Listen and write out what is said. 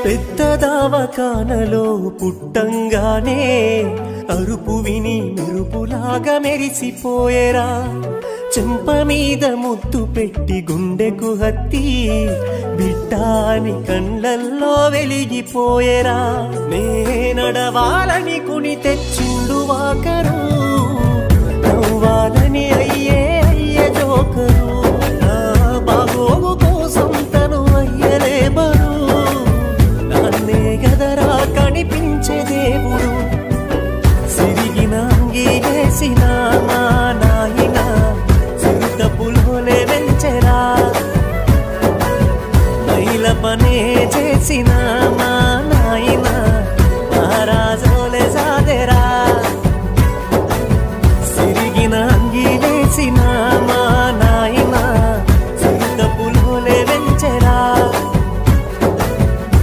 పెద్ద దవాఖానలో పుట్టంగానే అరుపు విని మెరుపులాగా మెరిసిపోయేరా చెంప మీద ముద్దు పెట్టి గుండెకు హత్తి బిడ్డాని కళ్ళల్లో వెలిగిపోయేరా నే నడవాలని కుని తెచ్చిండు వాకరు నవ్వాలని అయ్యే జోకరు నా బాగోగు కోసం తను అయ్యలే బరు నాన్నే గదరా కనిపించే దేవుడు సిరిగిన అంగి వేసిన మా నాయన సిరుతపులోనే వెంచెరా మైల పనే చేసిన